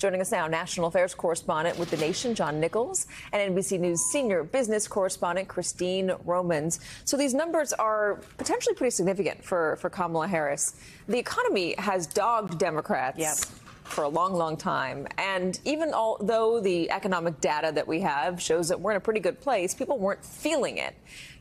Joining us now, national affairs correspondent with The Nation, John Nichols, and NBC News senior business correspondent Christine Romans. So these numbers are potentially pretty significant for Kamala Harris. The economy has dogged Democrats for a long, long time. And even although the economic data that we have shows that we're in a pretty good place, people weren't feeling it.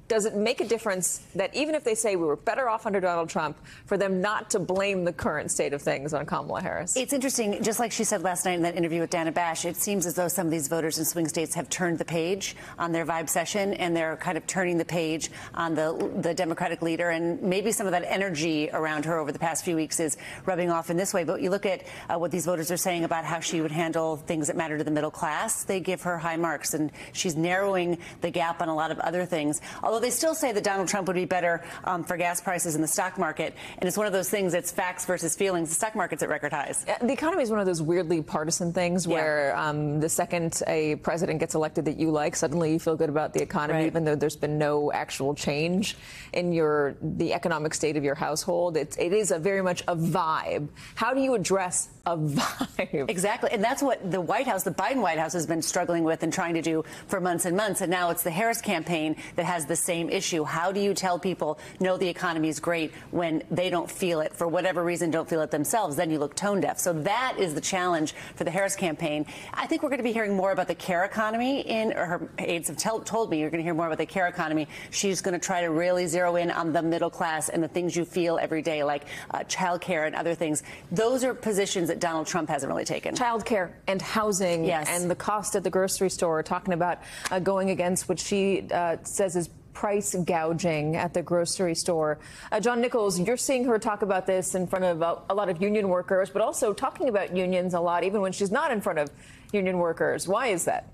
Does it make a difference that even if they say we were better off under Donald Trump, for them not to blame the current state of things on Kamala Harris? It's interesting. Just like she said last night in that interview with Dana Bash, it seems as though some of these voters in swing states have turned the page on their vibe session, and they're kind of turning the page on the Democratic leader. And maybe some of that energy around her over the past few weeks is rubbing off in this way. But you look at what these voters are saying about how she would handle things that matter to the middle class. They give her high marks, and she's narrowing the gap on a lot of other things. Although they still say that Donald Trump would be better for gas prices in the stock market. And it's one of those things that's facts versus feelings. The stock market's at record highs. The economy is one of those weirdly partisan things where the second a president gets elected that you like, suddenly you feel good about the economy, even though there's been no actual change in the economic state of your household. It is very much a vibe. How do you address a vibe? Exactly. And that's what the White House, the Biden White House, has been struggling with and trying to do for months and months. And now it's the Harris campaign that has the same issue. How do you tell people, no, the economy is great when they don't feel it, for whatever reason, don't feel it themselves? Then you look tone deaf. So that is the challenge for the Harris campaign. I think we're going to be hearing more about the care economy her aides have told me you're going to hear more about the care economy. She's going to try to really zero in on the middle class and the things you feel every day, like child care and other things. Those are positions that Donald Trump hasn't really taken. Child care and housing and the cost at the grocery store, talking about going against what she says is price gouging at the grocery store. John Nichols, you're seeing her talk about this in front of a lot of union workers, but also talking about unions a lot, even when she's not in front of union workers. Why is that?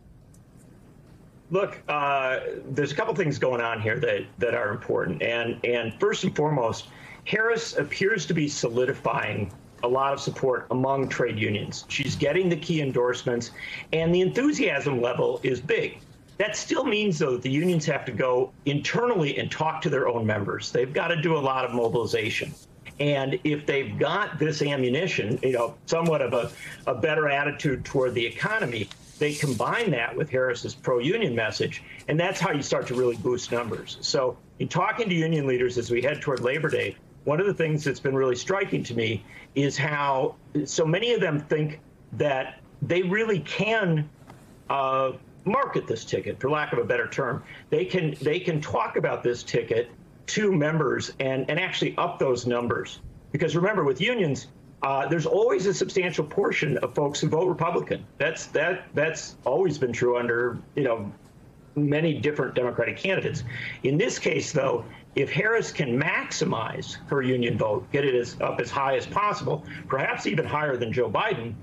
Look, there's a couple things going on here that are important. And first and foremost, Harris appears to be solidifying a lot of support among trade unions. She's getting the key endorsements, and the enthusiasm level is big. That still means, though, that the unions have to go internally and talk to their own members. They've got to do a lot of mobilization. And if they've got this ammunition, somewhat of a better attitude toward the economy, they combine that with Harris's pro-union message, and that's how you start to really boost numbers. So in talking to union leaders as we head toward Labor Day, one of the things that's been really striking to me is how so many of them think that they really can market this ticket, for lack of a better term. They can talk about this ticket to members and actually up those numbers. Because remember, with unions, there's always a substantial portion of folks who vote Republican. That's always been true under many different Democratic candidates. In this case, though, if Harris can maximize her union vote, get it up as high as possible, perhaps even higher than Joe Biden,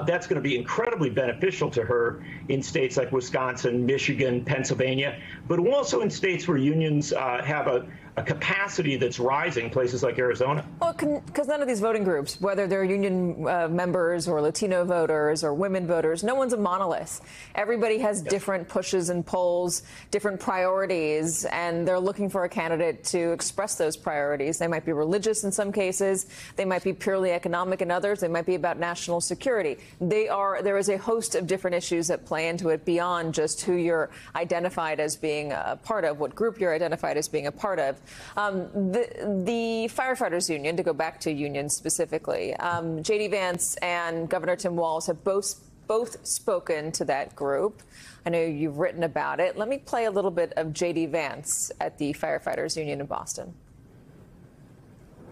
that's going to be incredibly beneficial to her in states like Wisconsin, Michigan, Pennsylvania, but also in states where unions have a capacity that's rising, places like Arizona. Well, because none of these voting groups, whether they're union members or Latino voters or women voters, no one's a monolith. Everybody has different pushes and pulls, different priorities, and they're looking for a candidate to express those priorities. They might be religious in some cases. They might be purely economic in others. They might be about national security. There is a host of different issues that play into it beyond just who you're identified as being a part of, what group you're identified as being a part of. The firefighters union, to go back to unions specifically, J.D. Vance and Governor Tim Walz have both spoken to that group. I know you've written about it. Let me play a little bit of J.D. Vance at the firefighters union in Boston.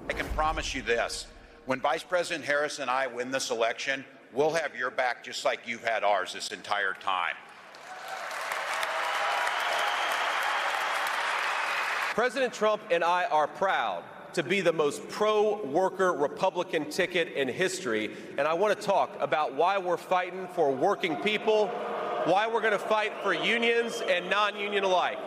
I can promise you this. When Vice President Harris and I win this election, we'll have your back just like you've had ours this entire time. President Trump and I are proud to be the most pro-worker Republican ticket in history, and I want to talk about why we're fighting for working people, why we're going to fight for unions and non-union alike.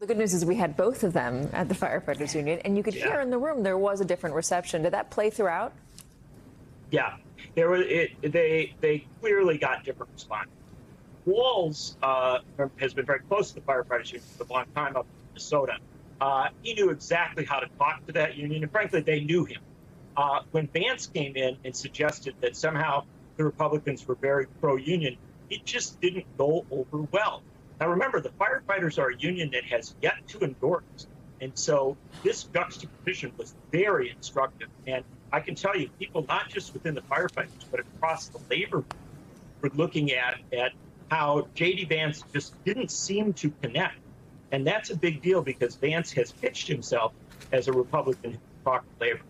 The good news is we had both of them at the firefighters union, and you could hear in the room there was a different reception. Did that play throughout? Yeah, they clearly got different responses. Walz has been very close to the firefighters union for a long time up in Minnesota. He knew exactly how to talk to that union, and frankly, they knew him. when Vance came in and suggested that somehow the Republicans were very pro-union, it just didn't go over well. Now, remember, the firefighters are a union that has yet to endorse. And so this juxtaposition was very instructive. And I can tell you, people not just within the firefighters, but across the labor were looking at how J.D. Vance just didn't seem to connect. And that's a big deal because Vance has pitched himself as a Republican who talked labor.